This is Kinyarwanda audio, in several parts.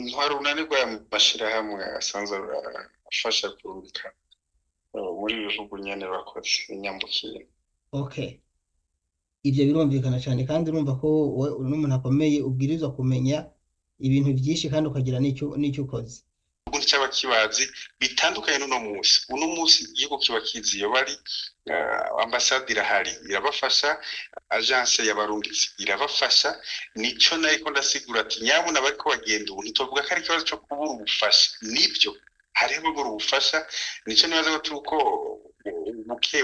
ntwari unanirwa y'amashirahamwe asanzwe afasha kurungika muri bihugu nyene bakoze inyambukiye. Okay, ibyo birumvikana cyane kandi urumva ko wowe uri n'umuntu akomeye ubwirizwa kumenya ibintu byinshi kandi ukagira n'icyo ukoze. Ubundi cyaba kibazi bitandukanye n'uno munsi. Uno munsi igihugu kiba kizi iyo bari ambasade irahari irabafasha, agence y'abarungitsi irabafasha, nico nariko ndasigura ati nyabuna bariko bagenda ubu ntitovuga ko ari ikibazo cyo kubura ubufasha, nibyo hariho kubura ubufasha, nico nibaza ko tuko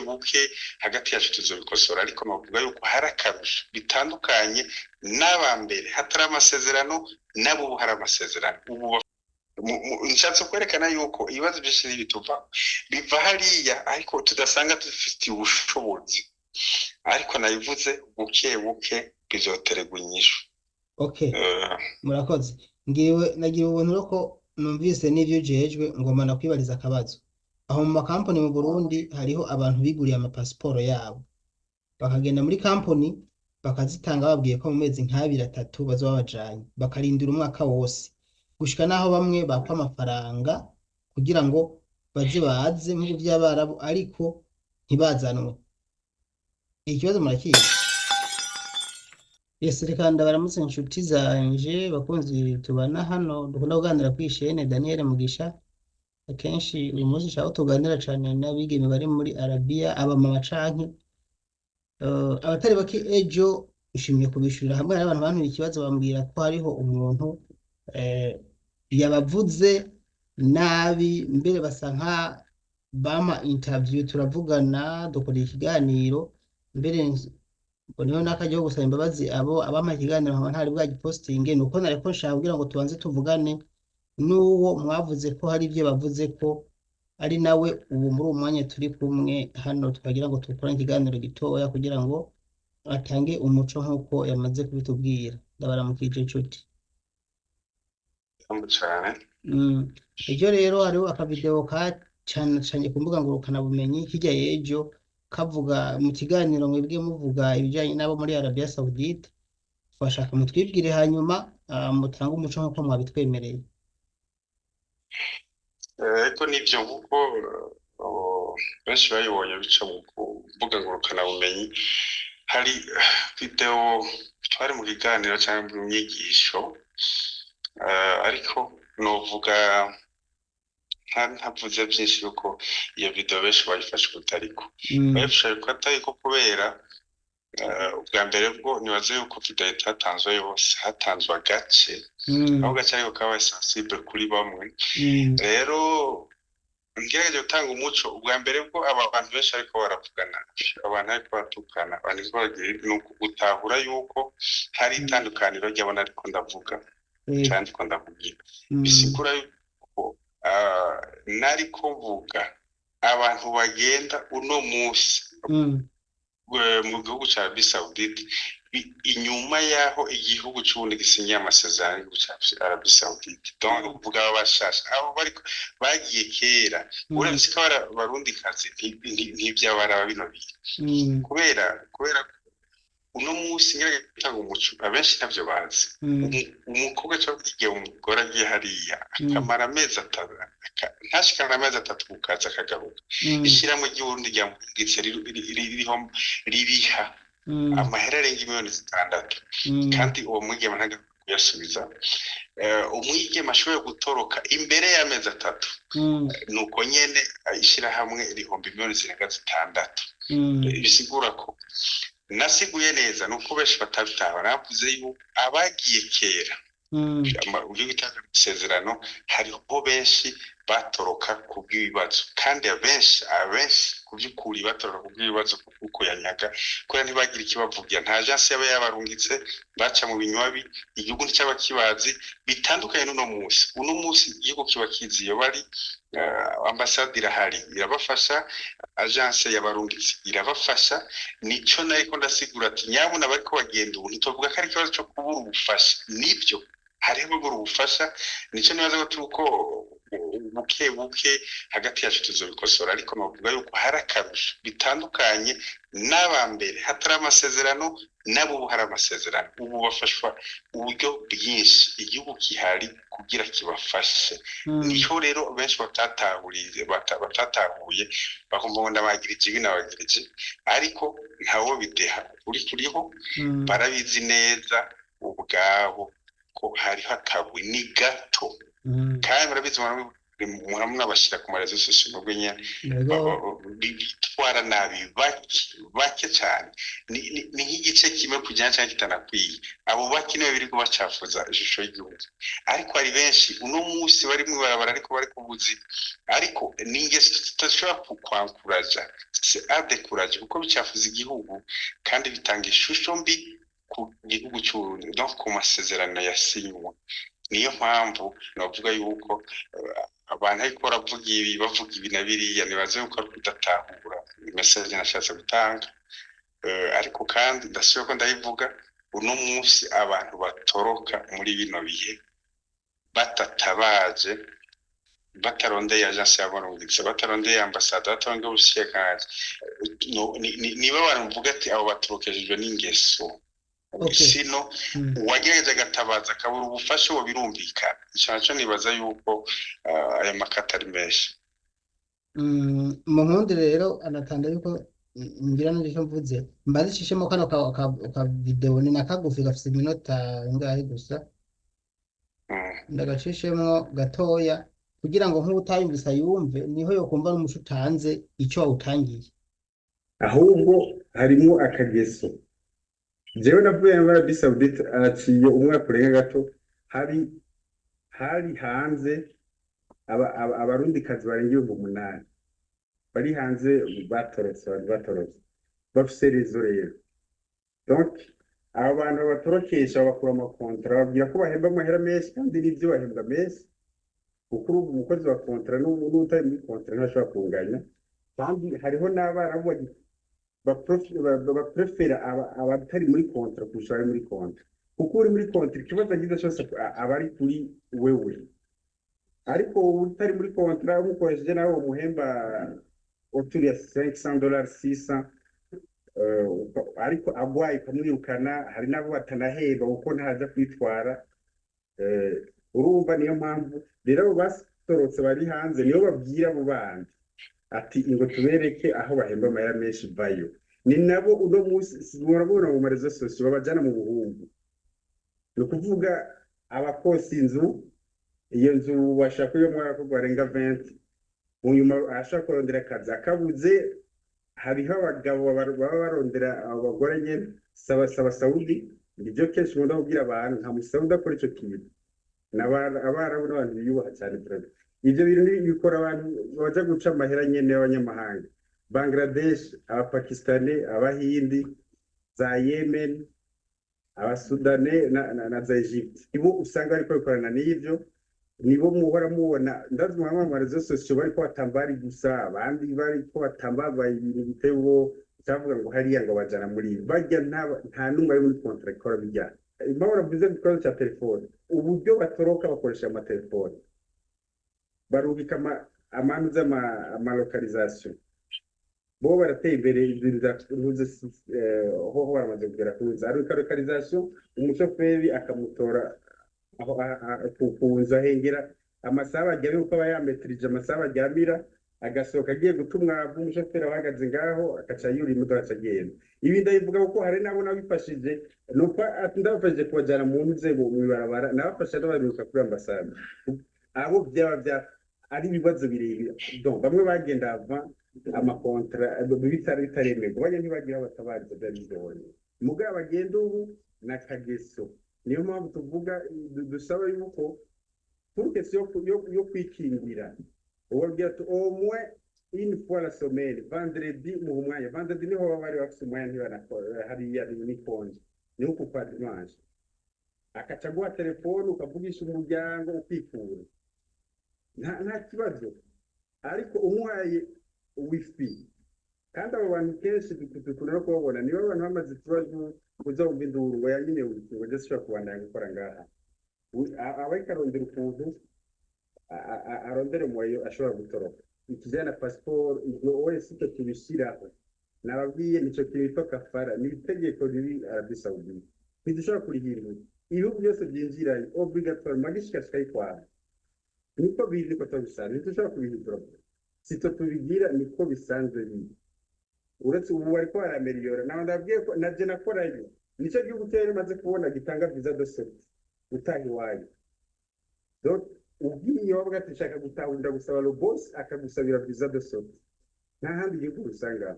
buke hagati yacu tuzobikosora, ariko novuga yuko hari akarusho bitandukanye n'abambere hatari amasezerano nabo hari amasezerano. Ubu nshatse kwerekana yuko ibibazo byinshi n'ibituva biva hariya ariko tudasanga dufite ubushobozi, ariko nabivuze buke bizoterwa inyishu. Okay, murakoze. Nagira ubuntu ko numvise n'ivyo jejwe ngoma nakwibariza akabazo. Aho mu makampani mu Burundi hariho abantu biguriye amapasiporo yabo bakagenda muri kampani bakazitanga babwiye ko mu mezi nk'abiri 3 bazoba bajanye bakarindira umwaka wose gushika naho bamwe bakwa amafaranga kugira ngo baze mu by'abarabu ariko ntibazanwe. Ikibazo murakiye? Yes, reka ndabaramutse inshuti zanje bakunzi tubana hano dukunda kuganira kwishene Daniel Mugisha. Akenshi uyu munsi nshaka tuganira cyane n'abigeme bari muri Arabia abamama canke abatari bake. Ejo ushimye kubishurira hamwe n'abantu bantu ikibazo bambwira ko hariho umuntu yabavuze nabi mbere basa nka bama interview turavugana dukora ikiganiro mbere niho nakajya gusaba imbabazi abama ikiganiro nkaba ntari bwa gipostinge nuko nareko nshaka kugira ngo tubanze tuvugane n'uwo mwavuze ko hari ibyo bavuze ko ari nawe ubu muri umwanya turi kumwe hano tukagira ngo tukore ikiganiro gitoya kugira ngo atange umuco nkuko yamaze kubitubwira. Ndabaramukije inshuti. Cyane. Ejo rero hariho akavideo ka cyane ku mbuga ngurukana bumenyi hirya y'ejo kavuga mu kiganiro mwebwe muvuga ibijyanye nabo muri Arabia Saudite. Twashaka mutwibwire hanyuma mutanga umuco nkuko mwabitwemereye. Eko nivyo kuko benshi bayibonye bica mu mbuga ngurukana bumenyi. Hari video twari mu kiganiro cyangwa mu nyigisho, ariko novuga ntavuze byinshi yuko iyo video benshi bayifashe kutariko bayifashe ko atariko kubera ubwa mbere bwo nibaze yuko video itatanzwe yose, hatanzwe agace aho gace ariko kaba sensible kuri bamwe. Rero ngerageje gutanga umuco ubwa mbere bwo abantu benshi ariko baravugana, abantu ariko batukana, abantu bagiye nuko gutahura yuko hari itandukaniro ry'abana ariko ndavuga kandi ko ndakubwira bisigura yuko nariko mvuga abantu bagenda uno munsi mu gihugu cya Arabia Saudite inyuma yaho igihugu cy'ubundi gisinye amasezerano cya Arabia Saudite. Donc uvuga abashasha abo bariko bagiye kera uretse ko barundi kazi ntibyabara bino bihe kubera uno munsi ngere gutanga umuco abenshi ntabyo bazi. Umukobwa cyangwa igihe umugore agiye hariya akamara amezi 3 ntashikana amezi 3 kukaza akagaruka ishyiramo ry'urundi ryamugitse ririha amahera arenga miliyoni 6 kandi uwo mwigema ntaga kuyasubiza. Umwigema ashoboye gutoroka imbere y'amezi 3 nuko nyene ishyira hamwe rihomba miliyoni 6. Bisigura ko nasiguye neza nuko benshi batabitaho navuze yuko abagiye kera ugiye gutanga amasezerano hariho benshi batoroka kubw'ibibazo kandi abenshi kubyukuri batoroka kubw'ibibazo kuko yanyaga kuko ntibagira ikibavugira. Nta agence yaba yabarungitse baca mu binywabi igihugu cyaba kibazi bitandukanye n'uno munsi. Uno munsi igihugu kiba kizi iyo bari ambasade irahari irabafasha, agence y'abarungitsi irabafasha, nico nariko ndasigura ati nyabuna bariko bagenda ubu ntitovuga ko ari ikibazo cyo kubura ubufasha, nibyo hariho kubura ubufasha. Nico nibaza ko tuko buke buke hagati yacu tuzobikosora ariko novuga yuko hari akarusho bitandukanye n'abambere hatari amasezerano nabo ubu hari amasezerano ubu bafashwa uburyo bwinshi igihugu kihari kugira kibafashe niho rero benshi batatahuye bakumva ngo ndabagirije ibi nabagirije ariko ntawo bideha kuriho barabizi neza ubwabo ko hariho akabwi ni gato kandi murabizi muramwabashyira ku marezo sosiyo nubwo nyine bitwara nabi bake cyane ni nk'igice kimwe kujyana cyangwa kitanakwiye abo bake nibo biri kubacafuza ishusho y'igihugu ariko hari benshi uno munsi bari mu barabara ariko bari kubuzi ariko ni ingeso tutashobora kwankuraja c'est adekuraje kuko bicafuza igihugu kandi bitanga ishusho mbi ku gihugu cy'Uburundi no ku masezerano yasinywe niyo mpamvu navuga yuko abantu ariko bavuga ibi na biriya nibaze yuko ari kudatahura message nashatse gutanga ariko kandi ndasubira ko ndayivuga uno munsi abantu batoroka muri bino bihe batatabaje batarondeye agence y'abarungitse batarondeye ambassade batarondeye ubushikanje niba baramvuga ati abo batorokejwe n'ingeso sino uwagerageza agatabaza akabura ubufasha uwo birumvikana icyo nacyo nibaza yuko aya makata ari menshi mu nkundi rero anatanda yuko ngira n'icyo mvuze mbazishishemo kano ka video ni nakagufi gafite iminota ingahe gusa ndagacishemo gatoya kugira ngo nk'utayumvisa yumve niho yo kumva n'umushu utanze icyo wawutangiye ahubwo harimo akageso jewe navuye muri Arabie Saoudite aciye umwaka urenga gato hari hanze abarundi kazi barenga 8 bari hanze batorotse bafise rezo rero donc abo bantu batorokesha bakura amakontra babwira ko bahemba amahera menshi kandi n'ibyo bahembwa menshi kuko umukozi wa kontra n'utari muri kontra ntashobora kunganya kandi hariho n'abarabu baprefera abatari muri kontra kurusha abari muri kontra kuko uri muri kontra ikibazo agize cyose abari kuri wewe ariko utari muri kontra umukoresheje nawe umuhemba oturiya $500 $600 ariko agwaye kamwirukana hari nabo batanaheba uko ntaza kwitwara urumva niyo mpamvu rero basorotse bari hanze niyo babwira abo bandi ati ingo tubereke aho bahemba amahera menshi bayo ni nabo uno munsi murabona mu marezo sosiyo babajana mu buhungu no kuvuga abakosi inzu iyo nzu bashaka yo mwaka barenga 20 unyuma ashaka kurondera akazi akabuze hariho abagabo baba barondera abagore nyene saba Saudi ibyo kenshi mu ndabwira abantu nta musaudi akora ico kintu abarabu n'abantu biyubaha cyane brother ibyo bintu bikora abantu baje guca amahera nyene y'abanyamahanga Bangladesh abapakistani abahindi za Yemen abasudane na za Egypt ibo usanga ariko bikorana n'ivyo nibo muhora mubona ndazuma amarezo sosiyo bariko batambari gusa abandi bariko batambabaye ibintu bitebo cyavuga ngo hariya ngo bajana muri bajya nta numwe ari muri contract ikora bijyana impamvu bivuze ku cya telefone uburyo batoroka bakoresha amatelefone barubika amanu z'amalokalization bo barateye imbere inzira ho baramaze kugera ku nzira ari localization umushoferi akamutora kuza hengera amasaha ajya yuko aba yametrije amasaha ajyamira agasohoka agiye gutumwa umushoferi ahagaze ngaho akaca yuri imodoka acagenda ibi ndayivuga kuko hari nabo nabifashije nuko ndabafashije kubajyana mu nzego mu barabara nabafasha n'abaruka kuri ambasade abo byaba ari ibibazo birebire donc bamwe bagenda ava amakontra bitaremerwa bajya ntibagira batabariza byabizobone mugabo bagenda ubu nakageso niyo mpamvu tuvuga dusaba yuko turkesi yo kwikingira ubabwira ati au moins une fois la semaine vendredi mu mwanya vendredi niho bari bafite umwanya ntibanakora hariya ni konje niho kupa dimanche akaca guha telefone ukavugisha umuryango ukikura nta kibazo ariko umuhaye wifi kandi abo bantu kenshi dukunda kubabona niba abantu bamaze ikibazo kuzumva induru ngo yanyine wifi ngo ndashobora kubandanya gukora ngaha abayikarondera ukuntu arondere umwayo ashobora gutoroka ikijyanye na pasiporo ibyo wese icyo tubishyiraho nababwiye nicyo kitwa kafara ni itegeko riri Arabie Saoudite ntidushobora kurihirwa ibihugu byose byinjirayo obligatoire magishikashikaye kwara niko biri niko tubisanzwe ntidushobora kubihindura sito tubigira niko bisanzwe biri uretse ubu bariko barameliyora nawe ndabwiye ko naje nakorayo nicyo gihugu cyari maze kubona gitanga visa de sortie utaha iwayo donc ubwiye wavuga ati nshaka gutahurira gusaba lo boss akagusabira visa de sortie nta handi gihugu usanga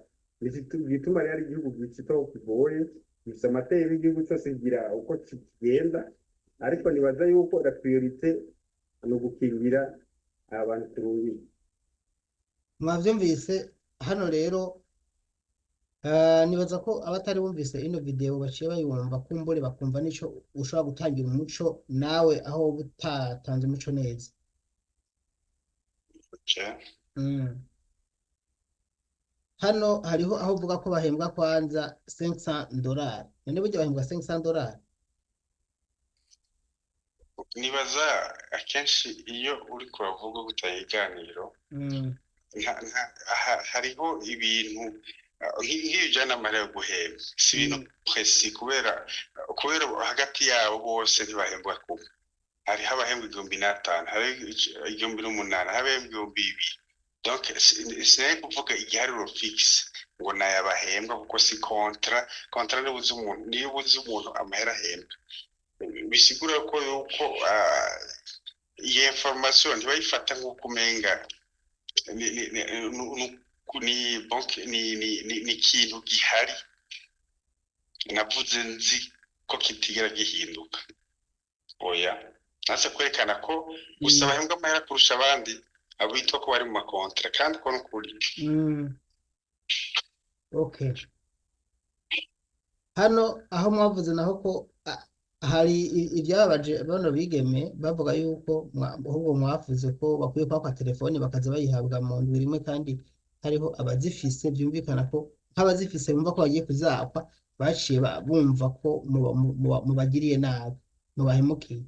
gituma rero igihugu gicitaho kigoye gifite amateka y'igihugu cyose kigira uko kigenda ariko nibaza yuko la priorité ni ugukingira abantu turungiye mwavyumvise hano rero nibaza ko abatari bumvise ino video baciye bayumva kumbure bakumva nico ushobora gutangira umuco nawe aho utatanze umuco neza. Hano hariho aho uvuga ko bahembwa kwanza $500 none burya bahembwa $500 nibaza akenshi iyo uri kuravuga gutayiganiro hariho ibintu nk'iyo ujyana amarira yo guhemba si ibintu presi kubera hagati yabo bose ntibahembwa kumwe hariho abahembwa 5,000 hariho 8,000 hariho 2,000 donc sinari kuvuga igiharuro fixe ngo nayabahembwa kuko si kontra niyo ubuze umuntu amahera ahembwa bisigura ko yuko iyi information ntibayifata nk'uko umenga ni ikintu gihari navuze nzi ko kitigera gihinduka oya nase kwerekana ko gusa bahembwa amahera kurusha abandi abitwa ko bari mu makontra kandi ko n'ukuri okay hano aho mwavuze naho ko hari ibyababaje bano bigeme bavuga yuko ahubwo mwavuze ko bakwiye kwaka telefone bakaza bayihabwa mu ndwi rimwe kandi hariho abazifise byumvikana ko nk'abazifise bumva ko bagiye kuzapfa baciye bumva ko mubagiriye nabi mubahemukiye.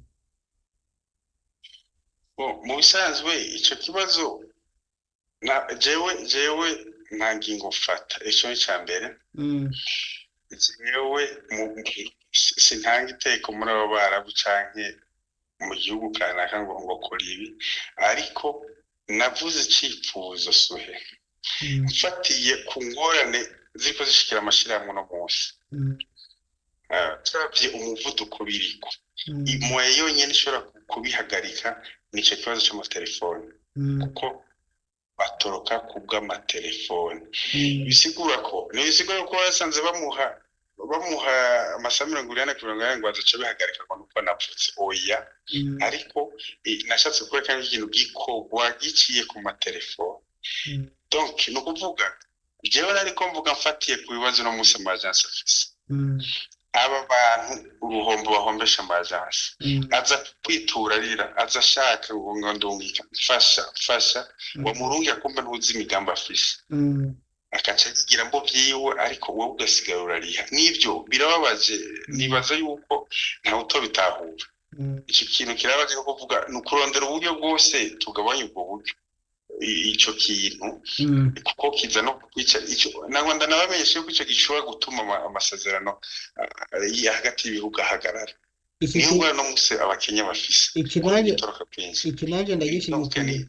Mu bisanzwe icyo kibazo jewe nta ngingo mfata icyo ni cya mbere jewe sintanga iteko muri abo barabu canke mu gihugu kanaka ngo kora ibi ariko navuze icyifuzo suhe mfatiye ku ngorane ziko zishikira amashirahamwe no munsi turavye umuvuduko biriko imwe yonyene ishobora kubihagarika nicyo kibazo cy'amatelefone kuko batoroka kubw'amatelefone bisigura ko basanze bamuha amasaha 40 ngo azaca bihagarika ngo nuko napfutse oya ariko nashatse kwerekana ikintu gikorwa giciye ku matelefone donc ni ukuvuga jewe nariko mvuga mfatiye ku bibazo no munsi amagence afise aba bantu uruhombo bahombesha amagence aza kwitura rira aza shaka ngo ndungika fasha wa murungi akumva ntuzi imigambo afise akaca kigira mbo byiwe ariko wowe ugasigara urariha nivyo birababaje nibaza yuko nta utobitahura iki kintu kirabaje ko kuvuga nukurondera uburyo bwose tugabanya ubwo buryo ico kintu kuko kiza no kwica ico nangwanda nabamenyeshe ko ico gishobora gutuma amasezerano hagati y'ibihugu ahagarara niyo no muse abakenya bafise ikinaje ndagishigikiye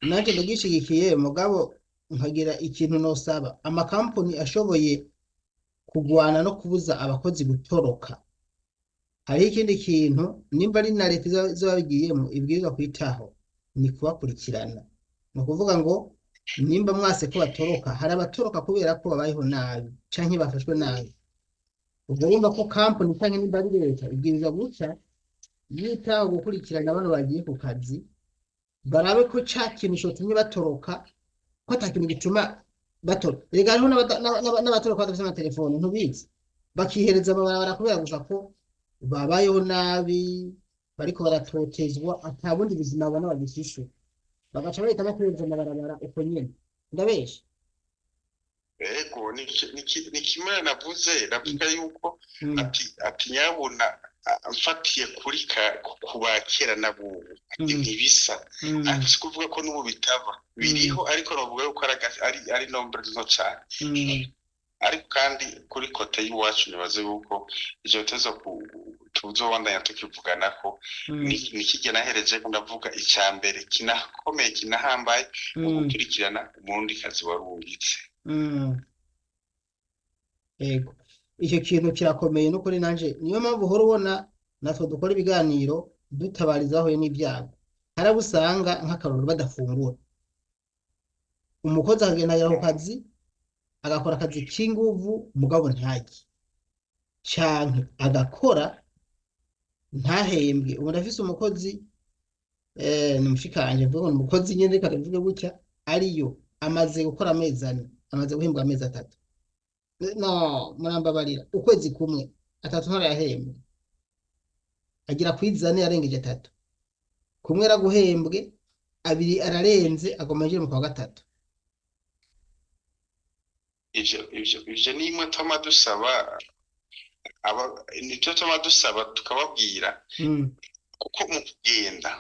naje ndagishigikiye mugabo nkagira ikintu nosaba amakampani ashoboye kugwana no kubuza abakozi gutoroka hari ikindi kintu nimba ari na leta z'ababigiyemo ibwirizwa kwitaho ni kubakurikirana no kuvuga ngo nimba mwase ko batoroka hari abatoroka kubera ko babayeho nabi canke bafashwe nabi ubwo urumva ko company canke nimba ari leta ibwirizwa guca yitaho gukurikirana abantu bagiye ku kazi barabe ko ca kintu cyotumye batoroka ko atakintu gituma batoroka rega hariho n'abatoroka badafite amatelefone ntubizi bakihereza amabarabara kubera gusa ko babayeho nabi bariko baratotezwa atabundi buzima babona bagifishe bagaca bahitamo kurenza amabarabara uko nyene ndabesha ego ni kimwe navuze navuga yuko ati nyabuna mfatiye kuri kuba kera n'abubu ntibisa ariko si kuvuga ko n'ubu bitaba biriho ariko bavuga yuko ari nombre nto cyane ariko kandi kuri kote y'iwacu nibaze yuko ivyo biteza tuzobandanya tukivugana ko nikigena hereje ndavuga icya mbere kinakomeye kinahambaye gukurikirana umurundi kazi warungitse yego icyo kintu kirakomeye n'ukuri nanje niyo mpamvu uhora ubona natwe dukora ibiganiro dutabarizaho n'ibyago harabo usanga nk'akarorero badafungura umukozi akagenda ku kazi agakora akazi k'inguvu mugabo ntajye canke agakora ntahembwe ubu ndafise umukozi ni mushikanje mvuga ngo umukozi nyene karavuga gutya ariyo amaze gukora amezi 4 amaze guhembwa amezi 3 no murambabarira ukwezi kumwe 3 ntarayahembwe agira kwizane yarengeje 3 kumwe araguhembwe 2 ararenze agomeje mu kwa 3 ivyo nimwe tama dusaba nibyo tuma dusaba tukababwira kuko mu kugenda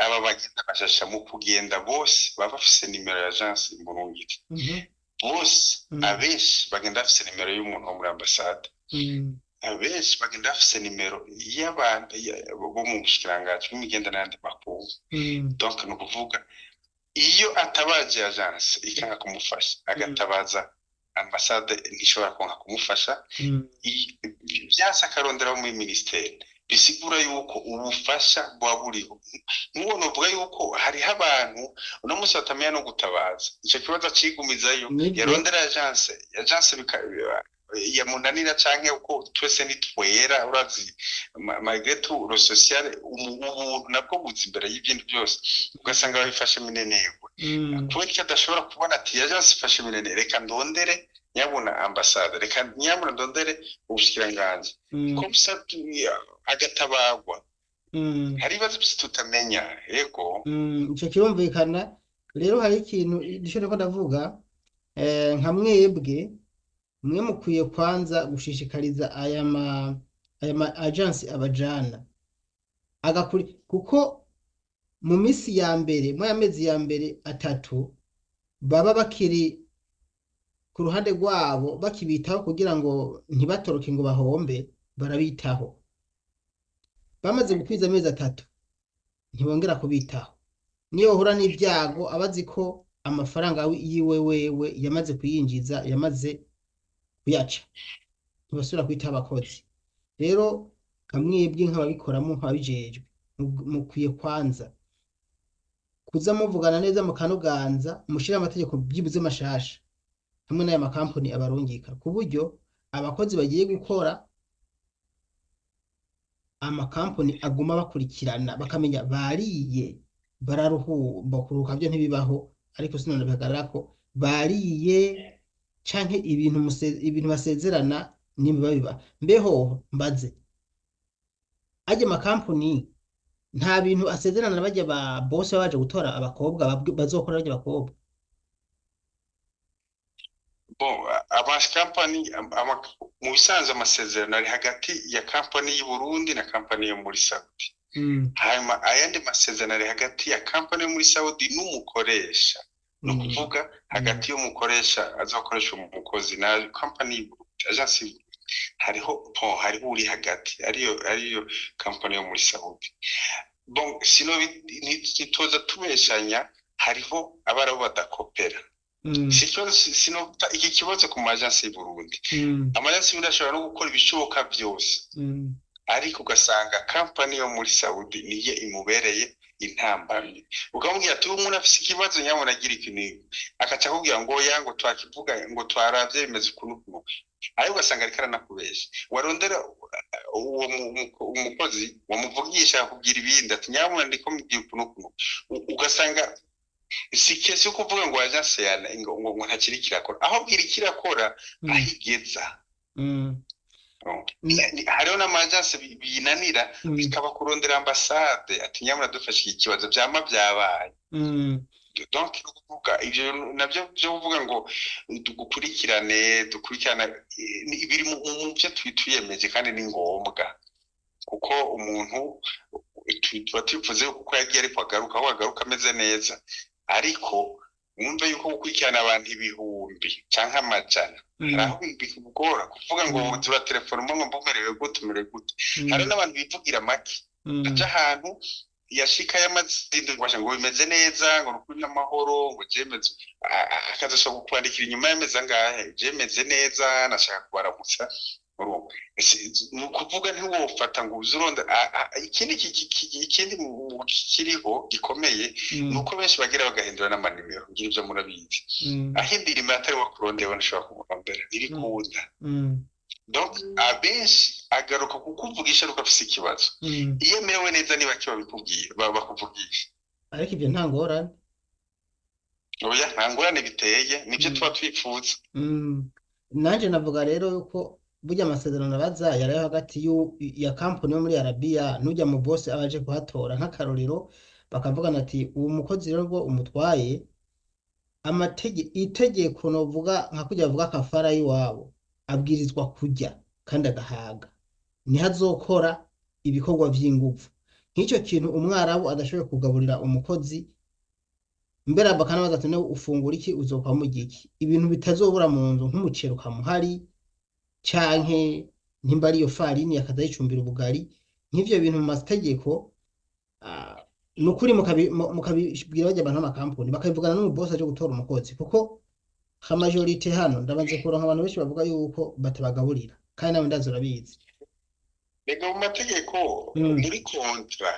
aba bagenda bashasha mu kugenda bose baba bafise nimero ya agence imurungire bose abenshi bagenda bafise nimero y'umuntu wo muri ambassade abenshi bagenda bafise nimero y'abantu bo mu bushikiranganje bw'imigenda n'andi makuru donc no kuvuga iyo atabaje agence ikanga kumufasha agatabaza ambassade ntishobora konka kumufasha byasa karondera muri ministeri bisigura yuko ubufasha bwa buriho nubona uvuga yuko hari abantu uno munsi batamenya no gutabaza icyo kibazo cigumizayo yarondera agence ya munanira canke uko twese nitwera urazi malgré tout le social umuntu nabwo buzi imbere y'ibintu byose ugasanga babifashe minenegwe kubera ko adashobora kubona ati agence ifashe minene reka ndondere nyabona ambassade reka nyabona ndondere ubushikiranganje komsa agatabagwa hari ibibazo byose tutamenya yego icyo kirumvikana rero hari ikintu gishobora ko ndavuga nka mwebwe mwe mukwiye kwanza gushishikariza aya ma agence abajana agakuri kuko mu misi ya mbere mu amezi ya mbere 3 baba bakiri ku ruhande rwabo bakibitaho kugira ngo ntibatoroke ngo bahombe barabitaho bamaze gukwiza amezi 3 ntibongera kubitaho niyo uhura n'ibyago abazi ko amafaranga yiwe wewe yamaze kuyinjiza yamaze kuyaca ntibasubira kwita abakozi rero kamwebwe nk'ababikoramo nk'abijejwe mukwiye kwanza kuza muvugana neza mukanuganza mushira amategeko byibuze mashasha hamwe n'aya makampani abarungika ku buryo abakozi bagiye gukora amakampani aguma bakurikirana bakamenya bariye bararuhumba kuruka byo ntibibaho ariko sinone bihagarara ko bariye canke ibintu basezerana nimba biba mbeho mbaze aje makampani nta bintu asezerana bajya ba boss baje gutora abakobwa bazokora bajya bakobwa company mu bisanzwe amasezerano ari hagati ya company y'u Burundi na company yo muri Saudi hanyuma ayandi masezerano ari hagati ya company yo muri Saudi n'umukoresha no kuvuga hagati y'umukoresha azakoresha umukozi na company agence hariho uri hagati ariyo company yo muri Saudi bon sino nitoza tubeshanya hariho abarabo badakopera iki kibazo ku majansi y'u Burundi amajansi y'Uburundi no gukora ibishoboka byose ariko ugasanga company yo muri Saudi niye imubereye intambamye ukamubwira ati umuntu afise ikibazo nyabona agira ikintu akaca kubwira ngo yango twakivuga ngo twaravye bimeze kunukuno ayo ugasanga ariko aranakubesha warondera uwo umukozi wamuvugisha kugira ibindi ati nyabona ndiko mugiye kunukuno ugasanga sikese kuvuga ngo agence yana ngo ntakiri kirakora aho bwira kirakora ahigeza hariho n'amagence binanira bikaba kurondera ambassade ati nyamara dufashe ikibazo byama byabaye donc kuvuga ivyo navyo byo kuvuga ngo dukurikirana biri mu byo twiyemeje kandi ni ngombwa kuko umuntu tuba tuvuze kuko yagiye ariko agaruka ameze neza, ariko wumve yuko gukurikirana abantu ibihumbi cyangwa amajana hari aho bikugora kuvuga ngo turatelefona umwe ngo mbumerewe gute umerewe gute. Hari n'abantu bivugira make aja ahantu yashika y'amazindi ngo bimeze neza ngo rukuri n'amahoro ngo jemeze akazashobora kukwandikira inyuma y'amezi angahe jemeze neza nashaka kubaramutsa. Ni ukuvuga ntiwofata ngo uzuronda ikindi kiriho gikomeye ni uko benshi bagira bagahindura n'amanimero ngira ibyo murabizi, aho indirimo atari wakurondera nashobora kumurondera ntibikunda. Donc abenshi agaruka kukuvugisha ariko afise ikibazo, iyo merewe neza niba kiba bikubwiye bakuvugisha, ariko ibyo nta ngorane. Oya nta ngorane biteye, nibyo tuba twifuza. Nanje navuga rero yuko burya amasezerano abaza yari hagati ya kampani yo muri Arabia n'ujya mu boss abaje kuhatora nk'akarorero, bakavugana ati uwo mukozi rero ngo umutwaye itegeko novuga nka kujya avuga kafara y'iwabo abwirizwa kujya kandi agahaga, ntihazokora ibikorwa by'ingufu. Nk'icyo kintu umwarabu adashoboye kugaburira umukozi mbere bakanabaza ati ne ufungura iki uzokwa mu giki, ibintu bitazobura mu nzu nk'umucero kamuhari canke ntimba ariyo farini akazayicumbira ubugari. Nk'ivyo bintu mu mategeko nukuri mukabibwira bajya abantu n'amakampuni bakabivugana n'umubosi aje gutora umukozi, kuko ka majorite hano ndabanze kuronka abantu benshi bavuga yuko batabagaburira kandi nawe ndazo urabizi. Rega mu mategeko muri kontra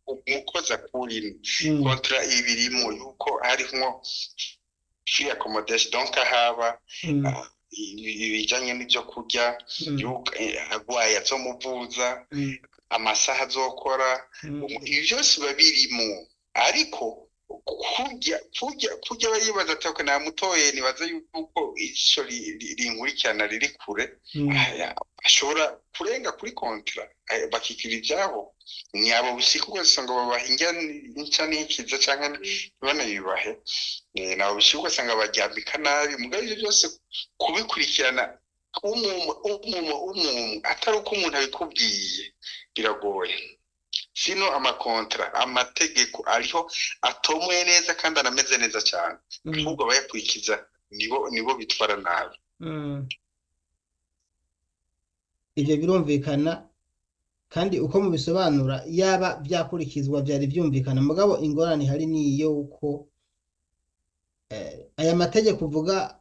umukozi akurimo kontra ibirimo yuko harimo free accommodation, donc haba ibijanye n'ibyo kurya agwaye azomuvuza amasaha azokora, ibyo byose babirimo. Ariko kurya bayibaza ati ko namutoye nibaza yuko ico rinkurikirana riri kure, ashobora kurenga kuri kontra bakikira ibyabo nyabo bisiku ugasanga babahinga n'inca n'ikiza cyangwa banabibahe nabo bisiku ugasanga baryambika nabi. Mugabo ibyo byose kubikurikirana atari uko umuntu abikubwiye biragoye. Sino amakontra amategeko ariho atomoye neza kandi anameze neza cyane, ahubwo bayakurikiza nibo bitwara nabi. Ibyo birumvikana kandi uko mubisobanura yaba byakurikizwa byari byumvikana. Mugabo ingorane hari niyo uko aya mategeko uvuga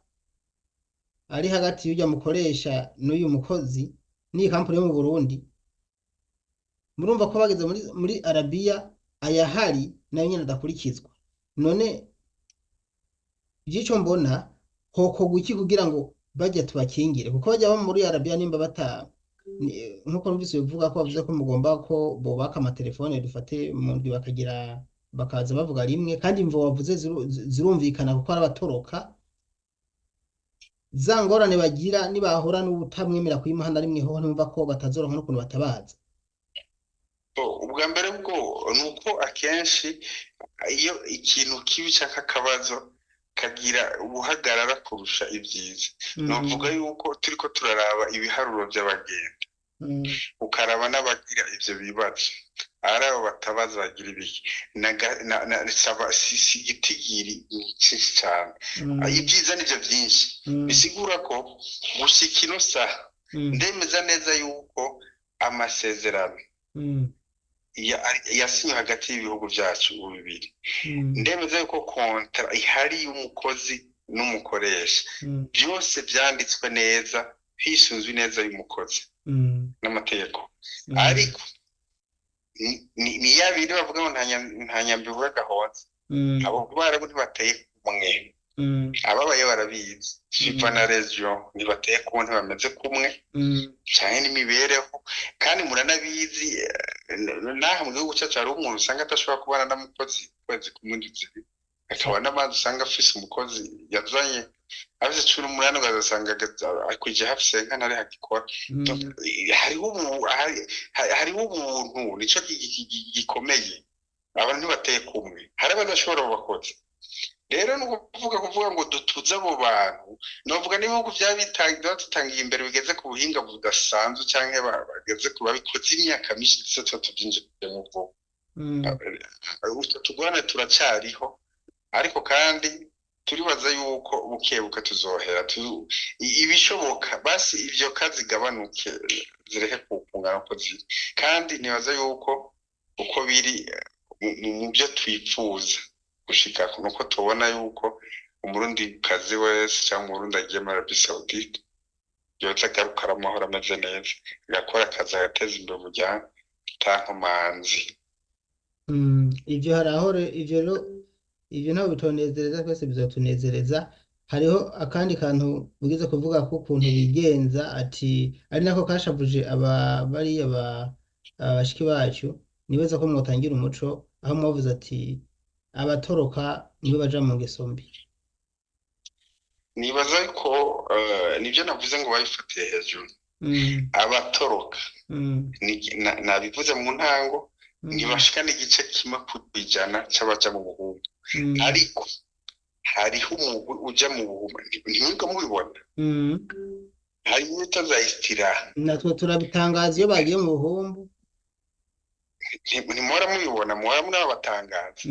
ari hagati y'ujya mukoresha n'uyu mukozi ni kampani yo mu Burundi, murumva ko bageze muri Arabia ayahari nayo nyine adakurikizwa. None igico mbona hoko guki kugira ngo bajya tubakingire, kuko bajya bo muri Arabia nimba nkuko numvise bivuga ko bavuze ko mugomba ko bobaka amatelefone dufate mu ndwi bakaza bavuga rimwe, kandi imvo wavuze zirumvikana kuko arabatoroka za ngorane bagira nibahura n'ubutamwemera kuyimahanda rimwe ho numva ko batazoronka n'ukuntu batabaza. Ubwa mbere bwo nuko akenshi iyo ikintu kibi cyaka akabazo kagira ubuhagarara kurusha ibyiza. Novuga yuko turiko turaraba ibiharuro by'abagenda ukaraba n'abagira ivyo bibazo ari abo batabaza bagira ibiki gitigiri cyinshi cyane. Ibyiza nivyo byinshi bisigura ko gushika ino saha ndemeza neza yuko amasezerano yasinye hagati y'ibihugu byacu bibiri, ndemeza yuko kontra ihari y'umukozi n'umukoresha byose byanditswe neza hisunzwe neza y'umukozi n'amategeko. Ariko ni yabiri bavuga ngo nta nyambivuga gahonze, abo barabu ntibateye kumwe, ababaye barabizi shiva na region ntibateye kumwe, ntibameze kumwe cyane n'imibereho. kandi muranabizi naha mu gihugu cyacu hari umuntu usanga atashobora kubana n'umukozi kwezi kumundizi, akaba n'abandi usanga afise umukozi yazanye afise 18 ugasanga akuje hafise nkana hagikora. hariho ubuntu nico gikomeye, abantu ntibateye kumwe, hari abadashobora bakoze. rero ni kuvuga ngo dutuze abo bantu novuga n'ibihugu byadutangiye imbere bigeze ku buhinga budasanzwe cyangwa bageze ku babikoze imyaka myinshi ndetse tuba tubyinjiye mu bwoko utwo tugorane turacyariho ariko kandi turibaza yuko bukebuka tuzohera ibishoboka basi ibyo kazigabanuke zirehe kungana uko ziri kandi nibaza yuko uko biri mu byo twifuza gushika nuko tubona yuko umurundi kazi wese cyangwa umurundi agiye muri Arabie Saoudite yoza agaruka amahoro ameze neza agakora akazi agateza imbere umuryango atankomanzi ivyo harahore ivyo ntabwo bitonezereza twese bizotunezereza hariho akandi kantu ugeze kuvuga ko ukuntu bigenza ati ari nako kashavuje bariya abashiki bacu nibaza ko mwotangira umuco aho mwavuze ati abatoroka nibo baja mu ngeso mbi nibaza ko nibyo navuze ngo babifatiye hejuru abatoroka nabivuze mu ntango ntibashika n'igice kimwe kwijana c'abaja mu buhumbu ariko hariho umugwi uja mu buhumbu ntimwiga mubibona hari inyito za istiraha natwe turabitangaza iyo bagiye mu buhumbu ntimuhora mubibona muhora munabatangaza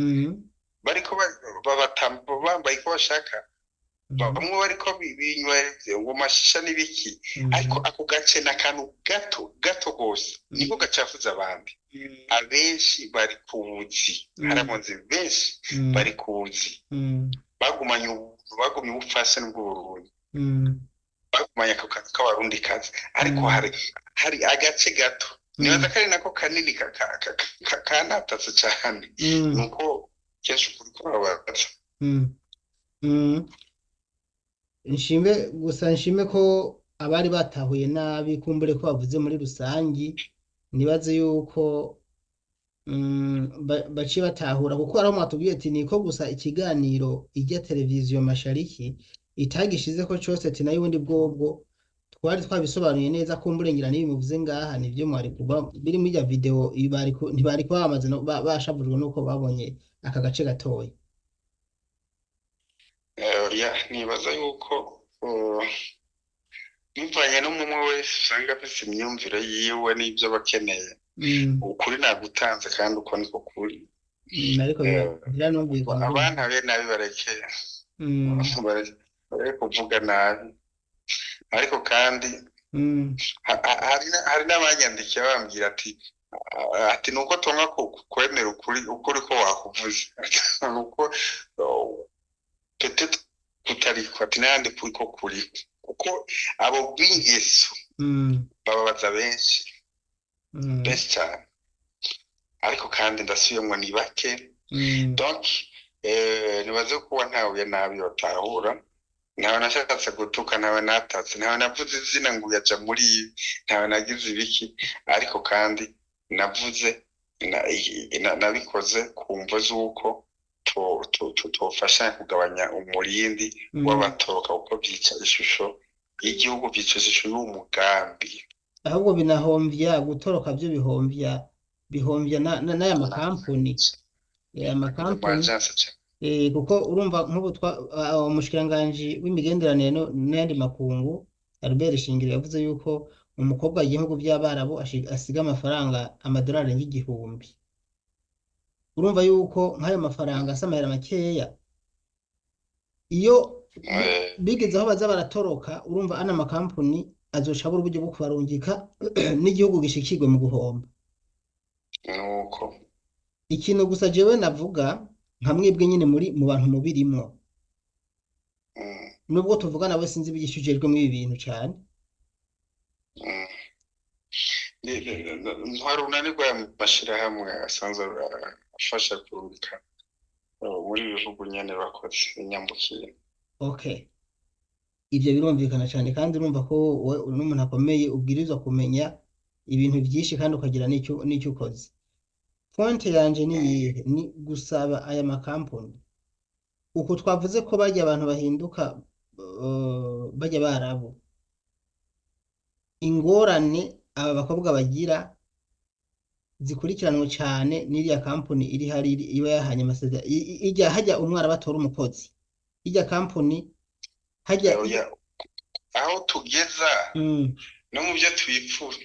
bariko bambaye ko bashaka bamwe bariko binywereze ngo mashisha n'ibiki ariko ako gace n'akantu gato gose niko gacafuza abandi abenshi bari kubuzi haramonze benshi bari kubuzi bagumanye ubufasha n'ubw'uburundi bagumanye ako kantu k'abarundi kazi ariko hari agace gato nibaza ko ari nako kanini kanatatse cyane nuko kenshi ukuri kurabaza nshime ko abari batahuye nabi kumbure ko bavuze muri rusangi nibaze yuko baciye batahura kuko araho mwatubwiye ati niko gusa ikiganiro ijya televiziyo mashariki itagishize ko cyose ati nayo ubundi bwobwo twari twabisobanuye neza kumbure ngira nibi muvuze ngaha nivyo mwari kuba biri muri ya video ntibari kuba bamaze bashavujwe nuko babonye aka gace gatoya nibaza yuko bivanye n'umwe wese usanga afite imyumvire yiwe n'ibyo bakeneye ukuri nagutanze kandi uko niko kuri ariko biranumvikana abana be nabi barekeye bareke kuvuga nabi ariko kandi hari n'abanyandikiye bambwira ati nuko tonka kwemera ukuri ko wakuvuze nuko peut-être kutariko ati nandi kuri ko kuri kuko abo bw'ingeso bababaza benshi cyane ariko kandi ndasubiyemwo ni bake donc nibaze kuba ntawe nabi batahura ntawe nashatse gutuka ntawe natatse ntawe navuze izina ngo yaja muri ntawe nagize ibiki ariko kandi navuze nabikoze kumva z'uko tufasha kugabanya umurindi w'abatoroka uko byica ishusho y'igihugu byica ishusho y'umugambi ahubwo binahombya gutoroka byo bihombya n'aya makampuni kuko urumva nk'ubu umushikiranganji w'imigenderanire n'ayandi makungu Albert Shingiro yavuze yuko umukobwa w'igihugu by'abarabu asiga amafaranga amadolari y'igihumbi urumva yuko nk'ayo mafaranga asamahera makeya iyo bigeze aho baza baratoroka urumva ana makampuni azocabura uburyo bwo kubarungika n'igihugu gishikirwe mu guhomba nuko ikintu gusa jewe navuga nka mwebwe nyine mu bantu mubirimwo nubwo tuvugana we sinzi bigishujejwe muri ibi bintu cyane ntwari unanirwa y'amashirahamwe asanzwe afasha kurungika muri bihugu nyene bakoze inyambukiye okay ibyo birumvikana cyane kandi urumva ko wowe n'umuntu akomeye ubwirizwa kumenya ibintu byinshi kandi ukagira n'icyo ukoze point yanje ni gusaba aya makampuni uko twavuze ko bajya abantu bahinduka bajya barabu ingorane aba bakobwa bagira zikurikiranwe cyane n'iriya kampani iri hari iba yahanye amasezerano ijya hajya umwara batora umukozi ijya kampani hajya aho tugeza no mu byo twipfuza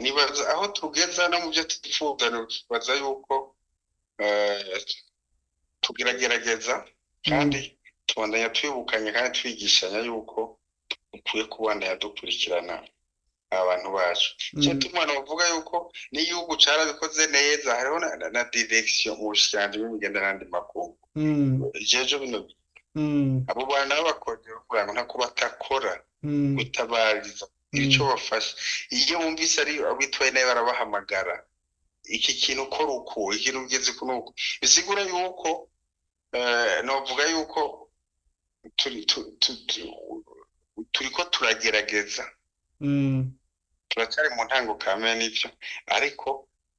nibaza aho tugeza no mu byo twifuza nibaza yuko tugeragereza kandi tubandanya twibukanye kandi twigishanya yuko dukwiye kubandanya dukurikirana abantu bacu cyo tumwana bavuga yuko n'igihugu carabikoze neza hariho na direction mu bushikanje bw'imigenda n'andi makuru jeje bino abo bana bakoze bavuga ngo ntako batakora gutabariza icyo bafasha iyo bumvise ari abitwaye nayo barabahamagara iki kintu ukora uko ikintu ugeze kunuko bisigura yuko novuga yuko turiko turagerageza turacyari mu ntango kamere n'ibyo ariko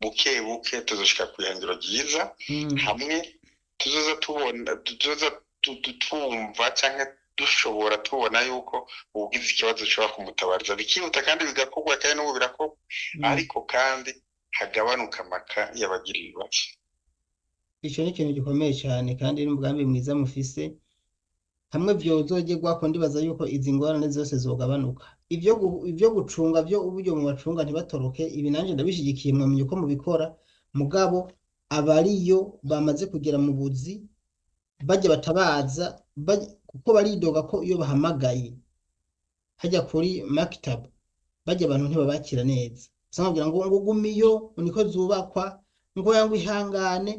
buke buke tuzoshika ku ihangiro ryiza hamwe tuzoza twumva cyangwa dushobora tubona yuko ubugize ikibazo ushobora kumutabariza bikihuta kandi bigakorwa kandi n'ubu birakorwa ariko kandi hagabanuka amaka y'abagira ibibazo. Icyo ni ikintu gikomeye cyane kandi n'umugambi mwiza mufise hamwe vyozogerwa ko ndibaza yuko izi ngorane zose zogabanuka ivyo gucunga byo uburyo mu bacunga ntibatoroke ibi nanje ndabishigikiye mwamenye uko mubikora mugabo abariyo bamaze kugera mu buzi bajya batabaza kuko baridoga ko iyo bahamagaye hajya kuri maktaba bajya abantu ntibabakira neza usanga ngo gumiyo niko zubakwa ngo yangu ihangane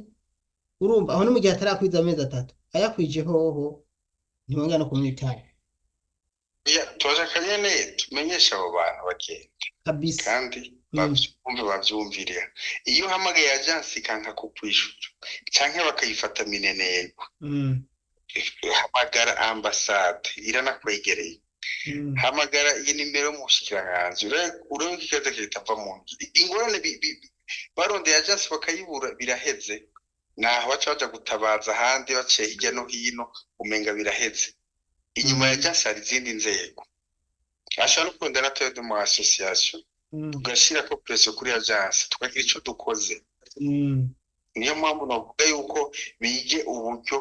urumva aho ni mu gihe atarakwiza amezi 3 ayakwije hoho ntibongera no kumwitara turashakanye tumenyesha abo bantu bagenda kabisa kandi bavyumvira iyo hamagaye agence kanka kukwishura canke bakayifata mineneko hamagara ambassade iranakwegereye hamagara iyi nimero mu bushikiranganje urebe kikaza kitava mu ingorane barondeye agence bakayibura biraheze naho baca gutabaza ahandi baciye hirya no hino umenga biraheze inyuma ya agence hari izindi nzego ashaka no kurondera na twe mu association tugashira ko pression kuri agence tukagira ico dukoze niyo mpamvu navuga yuko bige uburyo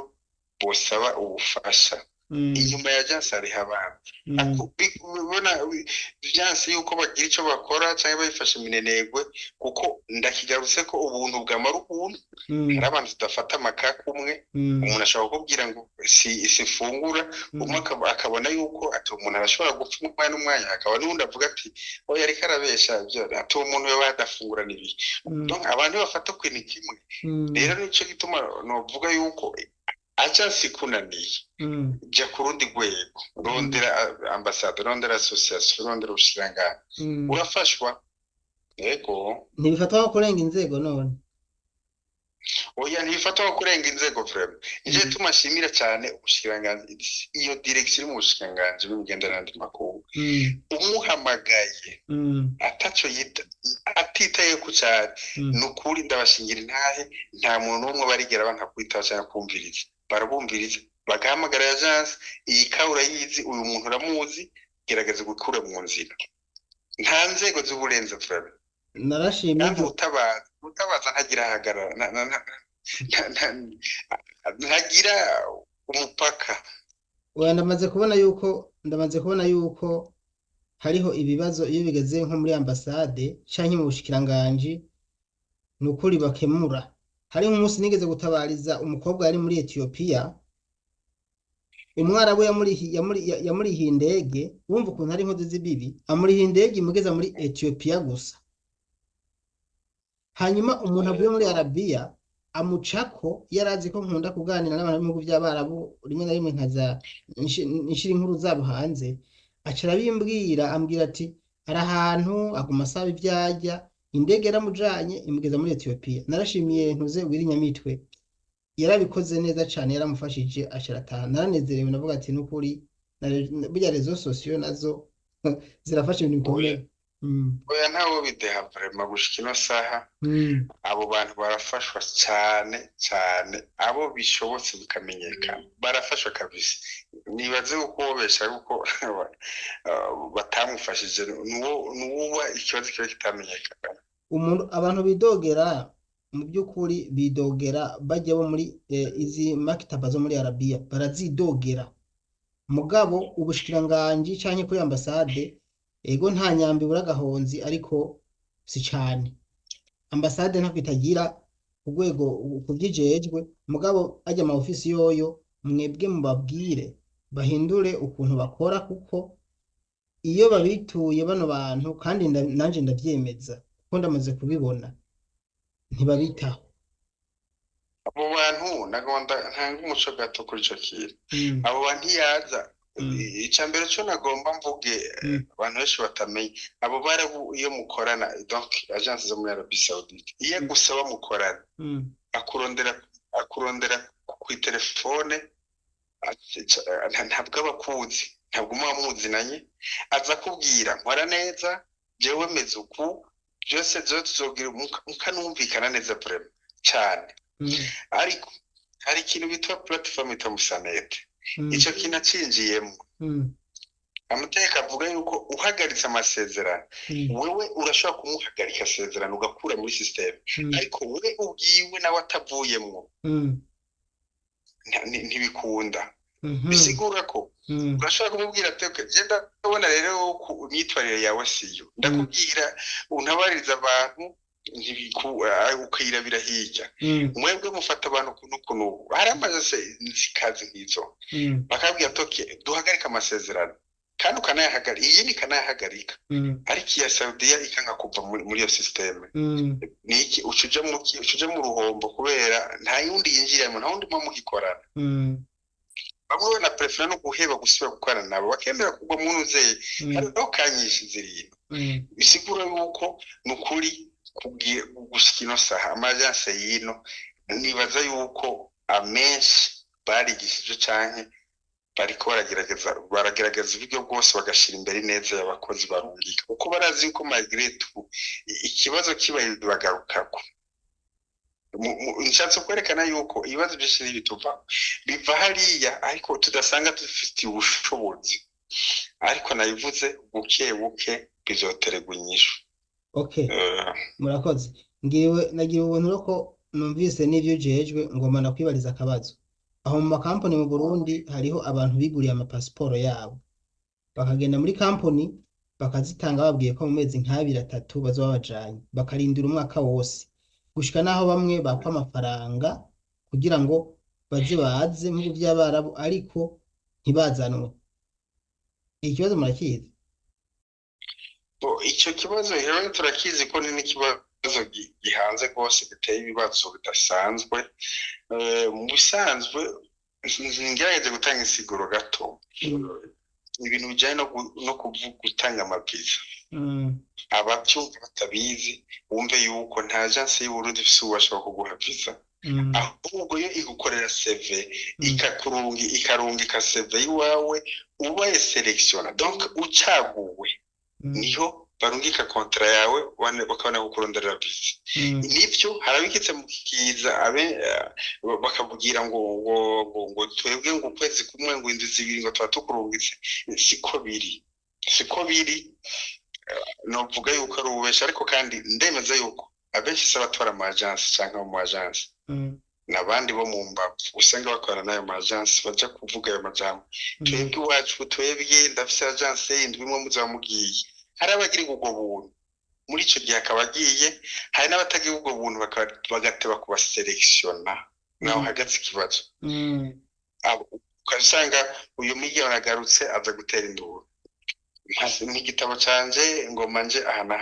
bosaba ubufasha inyuma ya agence hari abantu ubona agence yuko bagira ico bakora cyangwa bayifashe minenegwe kuko ndakigarutse ko ubuntu bwamara ubuntu hari abantu tudafata amakaku umwe umuntu ashobora kubwira ngo si fungura umwe akabona yuko ati umuntu arashobora gupfa umwanya n'umwanya akaba n'undi avuga ati oya ariko arabesha ati umuntu we badafungura nibi donc abantu bafata kwini kimwe rero nico gituma novuga yuko agence kunaniye jya ku rundi rwego rondera ambassade rondera association rondera ubushirangane urafashwa yego ntibifatwa kurenga inzego none oya ntibifatwa kurenga inzego vraiment nje tumashimira cyane ubushirangane iyo direction mu bushirangane bw'imigenda n'andi makuru umuhamagaye ataco yita atitaye ku cyane nukuri ndabashingira intahe nta muntu umwe barigera bankakwita cyangwa kumviriza barabumviriza bagahamagara agence iyi kaura yizi uyu muntu uramuzi gerageza gukura mu nzira nta nzego z'uburenze frere narashimye utabaza ntagira hagarara ntagira umupaka ndamaze kubona yuko hariho ibibazo iyo bigeze nko muri ambassade canke mu bushikiranganje nukuri bakemura hari umunsi nigeze gutabariza umukobwa yari muri Ethiopia umwarabu yamurihiye indege wumva ukuntu ari inkozi z'ibibi amurihiye indege imugeza muri Ethiopia gusa hanyuma umuntu avuye muri Arabia amucako yarazi ko nkunda kuganira n'abantu b'ibihugu by'abarabu rimwe na rimwe nkaza nshira inkuru zabo hanze acara bimbwira ambwira ati ari ahantu aguma asaba ivyajya indege yaramujanye imugeza muri Ethiopia narashimiye ntuze wirinyamitwe yarabikoze neza cyane yaramufashije ashirataha naranezerewe navuga ati nukuri burya rezo sosiyo nazo zirafasha ibintu bikomeye oya ntawo bideha vraiment gushikino saha abo bantu barafashwa cyane abo bishobotse bikamenyekana barafashwa kabisa nibaze uko wobesha kuko batamufashije nuwo ikibazo kiba kitamenyekana. abantu bidogera mu by'ukuri bidogera bajya bo muri izi makitaba zo muri Arabiya barazidogera mugabo ubushikiranganji canke kuri ambasade ego nta nyambi buragahonzi ariko si cyane ambasade ntabwo itagira urwego kubyijejwe mugabo ajya mu ofisi yoyo mwebwe mubabwire bahindure ukuntu bakora kuko iyo babituye bano bantu kandi nanje ndabyemeza kuko ndamaze kubibona ntibabitaho abo bantu nagonda ntanga umuco gato kuri ico kintu abo bantu yaza icambere cyo nagomba mvuge abantu benshi batamenye abo barabu iyo mukorana donc agence zo muri Arabie Saoudite iyo gusaba mukorana akurondera ku telefone ntabwo abakuzi ntabwo muzinanye aza kubwira nkora neza jewe meze uku byose tuzogira mukanumvikana neza vraiment cyane ariko hari ikintu bitwa platform itamusanete icyo kintu acinjiyemo amateka avuga yuko uhagaritse amasezerano wewe urashobora kumuhagarika amasezerano ugakura muri system ariko wewe ubwiwe nawe atavuyemwo ntibikunda bisigura ko urashobora kumubwira ati genda ubona rero imyitwarire yawe siyo ndakubwira untabaririza abantu ukirabira hirya mwebwe mufata abantu kuno hari amaze nzikazi nk'izo bakabwira ati duhagarika amasezerano kandi ukanayahagarika iyi ni kanayahagarika ariko iya Saudiya ikanga kuva muri iyo systeme niki ucuje mu ruhombo kubera nta yundi yinjiramo nta wundi mu mugikorana bamwe na prefera no guheba gusubira gukorana nabo bakemera kugwa mu nuzeye ariko kanyishize rero bisigura yuko nukuri gushikino saha amagence yino nibaza yuko amenshi barigishije canke bariko baragerageza uburyo bwose bagashira imbere neza y'abakozi barungika kuko barazi yuko malgré tout ikibazo kibaye bagarukako nshatse kwerekana yuko ibibazo byinshi bituva biva hariya ariko tudasanga dufite ubushobozi ariko nabivuze buke bizoterwa inyishu. Okay murakoze nagiye ubuntu ko numvise n'ivyo jejwe ngoma nakwibariza akabazo aho mu makampani mu Burundi hariho abantu biguriye amapasiporo yabo bakagenda muri kampani bakazitanga babwiye ko mu mezi nk'abiri 3 bazoba bajanye bakarindira umwaka wose gushika naho bamwe bapfa amafaranga kugira ngo baze mu by'abarabu ariko ntibazanwe ikibazo murakizi icyo kibazo rero turakizi ko ni n'ikibazo gihanze rwose giteye ibibazo bidasanzwe mu bisanzwe ngerageje gutanga insiguro gato ibintu bijyanye no gutanga amabwiriza ababyumva batabizi wumve yuko nta agence y'Uburundi ifise ububasha bwo kuguha visa ahubwo yo igukorera CV ikarungika CV iwawe ubaye selectiona donc ucaguwe niho barungika kontra yawe bakabona kukuronderera visa nivyo harabikitse mu kiza bakavugira ngo twebwe ngo kwezi kumwe ngo indwi zibiri ngo twatukurungitse siko biri novuga yuko ari ububesha ariko kandi ndemeza yuko abenshi sabatora mu agence cyangwa mu agence nabandi bo mu mbavu usanga bakorana nayo mu agence baje kuvuga ayo majambo twebwe iwacu twebwe ndafise agence indwi imwe muzamugiye hari abagira ubwo buntu muri ico gihe akabagiye hari n'abatagira ubwo buntu bagateba kuba selectiona naho hagati ikibazo ukasanga uyu migi yaragarutse aza gutera induru n'igitabo canje ngoma nje ahana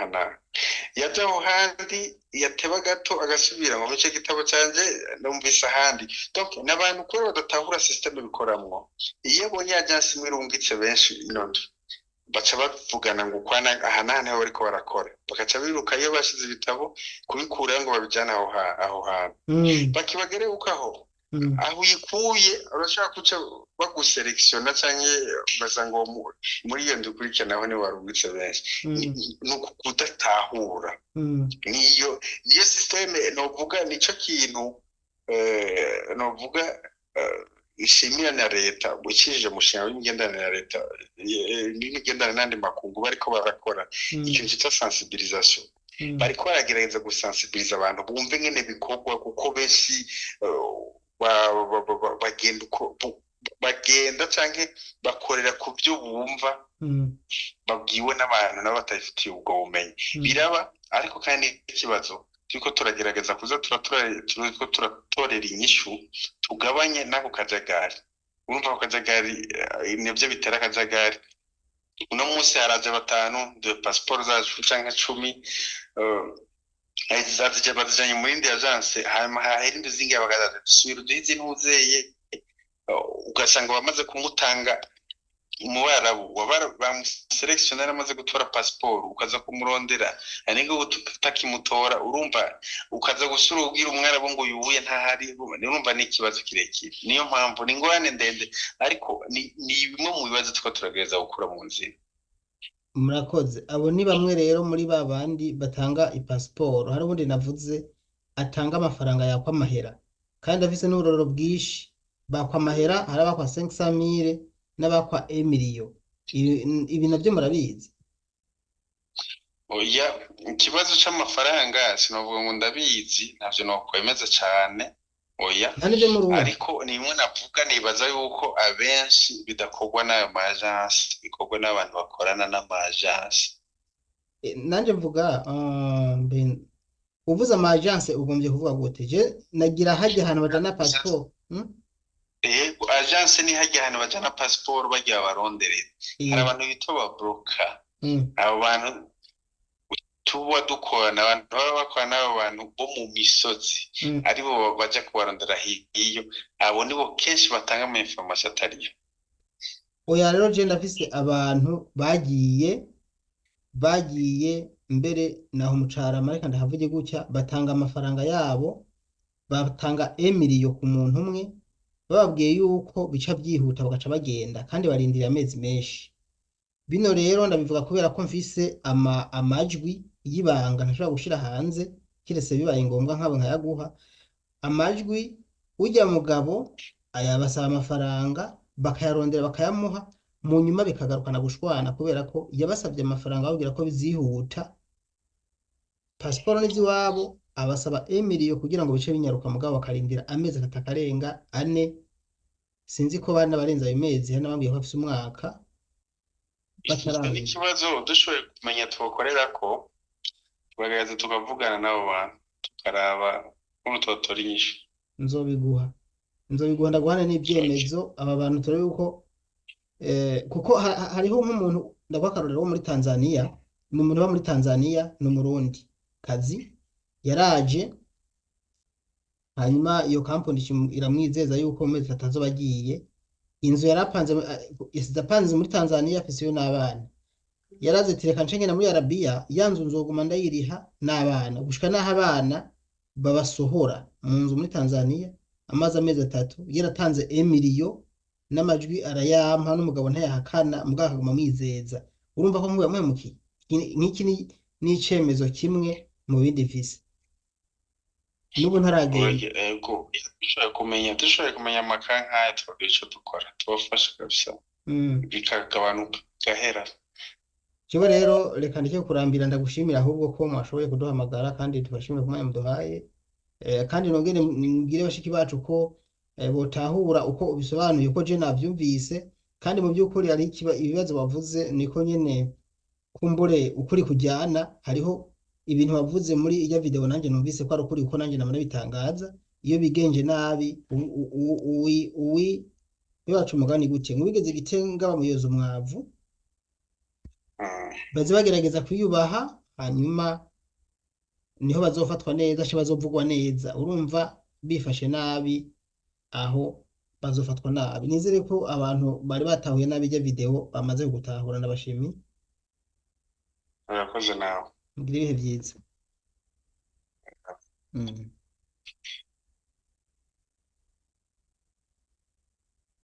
yaje aho handi yateba gato agasubira mu bice gitabo canje numvise ahandi donc n'abantu ko badatahura systeme bikoramwo iyo bonye agence mirungitse benshi inondo baca bavugana ngo kwana ahana aho bariko barakora bakaca biruka iyo bashize ibitabo kubikura ngo babijana aho hantu bakibagere ukaho aho yikuye urashaka kuca baguselectiona canke bazango muri iyo ndukurikiranaho ni warungitse benshi nuko kudatahura niyo systeme novuga nico kintu novuga ishimira na leta ukijije mushinga w'imigenderanire na leta n'imigenderanire n'andi makungu bariko barakora ikintu cyitwa sensibilisation bariko baragerageza gusensibiliza abantu bumve ngene bikorwa kuko benshi bagenda canke bakorera ku byo bumva babwiwe n'abantu nabo batafitiye ubwo bumenyi biraba ariko kandi ikibazo turiko turagerageza kuza turatorera inyishu tugabanye n'ako kajagari urumva ako kajagari nibyo bitera akajagari uno munsi haraje batanu de passport zacu canke 10 bazijanye muri indi agence hanyuma harindi zinga bagaza dusubira duhize ntuzeye ugasanga bamaze kumutanga umubarabu bamuselectionera amaze gutora passport ukaza kumurondera aningo utakimutora urumva ukaza gusura ubwira umwarabu ngo yubuye ntahari urumva n'ikibazo kirekire niyo mpamvu ni ngorane ndende ariko ni bimwe mu bibazo tuko turagereza gukura mu nzira. Murakoze abo ni bamwe rero muri babandi batanga ipasiporo hari ubundi navuze atanga amafaranga yakwa amahera kandi afise n'uburoro bwishi bakwa amahera hari abakwa 500,000 n'abakwa 1 million ibi navyo murabizi? Oya ikibazo c'amafaranga sinovuga ngo ndabizi navyo nokwemeza cyane oya ariko nimwe navuga nibaza yuko abenshi bidakorwa n'ayo agence bikorwa n'abantu bakorana n'amagence nanje mvuga uvuze amagence ugombye kuvuga gute je nagira haje ahantu bajana passport agence ni haje ahantu bajana passport bajya barondere hari abantu bito ba broker abo bantu tuba dukorana abantu baba bakorana n'abantu bo mu misozi aribo baje kubarondera hiyo abo nibo kenshi batanga ama information atariyo. Oya rero je ndafise abantu bagiye mbere naho mucarama reka ndahavuge gutya batanga amafaranga yabo batanga 1 million ku muntu umwe bababwiye yuko bica byihuta bagaca bagenda kandi barindira amezi menshi. Bino rero ndabivuga kubera ko mfise amajwi y'ibanga ntashobora gushira hanze kirese bibaye ngombwa nkabo nkayaguha amajwi ujya mugabo ayabasaba amafaranga bakayarondera bakayamuha mu nyuma bikagarukana gushwana kubera ko yabasabye amafaranga babwira ko bizihuta passport n'iziwabo abasaba 1 million kugira ngo bice binyaruka mugabo bakarindira amezi atakarenga 4 sinzi ko bana barenza ayo mezi hano bambwiye ko afise umwaka ikibazo dushoboye kumenya twokorera ko bagaheza tukavugana nabo bantu tukaraba ukuntu twotora inyishu. Nzobiguha ndaguhana n'ibyemezo aba bantu turebe uko kuko hariho nk'umuntu ndagwakarorero wo muri Tanzania ni umuntu wa muri Tanzania n'umurundi kazi yaraje hanyuma iyo company iramwizeza yuko mu mezi atazo bagiye inzu yarapanze muri Tanzania afise yo n'abana yaraze tireka ncengena muri Arabia yanzu nzoguma ndayiriha n'abana gushika naho abana babasohora mu nzu muri Tanzania amaze amezi 3 yaratanze 1 million n'amajwi arayampa n'umugabo ntayahakana mugaka guma mwizeza urumva ko muhemuki nk'iki ni icemezo kimwe mu bindi visi n'ubu ntaragenda yego dushoboye kumenya amakanka twagico dukora tubafasha kabisa bikagabanuka gahera. Cyo rero reka ndike kurambira ndagushimira ahubwo ko mwashoboye kuduhamagara kandi tubashimire ku mwanya muduhaye kandi nongere ngire bashiki bacu ko botahura uko ubisobanuye ko je navyumvise kandi mu by'ukuri ari ibibazo bavuze niko nyene kumbure ukuri kujyana hariho ibintu bavuze muri iya video nanje numvise ko ari ukuri uko nanje namara bitangaza iyo bigenje nabi bibacu umugani gute ngubigeze gitenga bamuyoza umwavu baze bagerageza kwiyubaha hanyuma niho bazofatwa neza cyo bazovugwa neza urumva bifashe nabi aho bazofatwa nabi nizere ko abantu bari batahuye nabi ijya video bamaze gutahura n'abashimi. Murakoze nawe ngire ibihe byiza.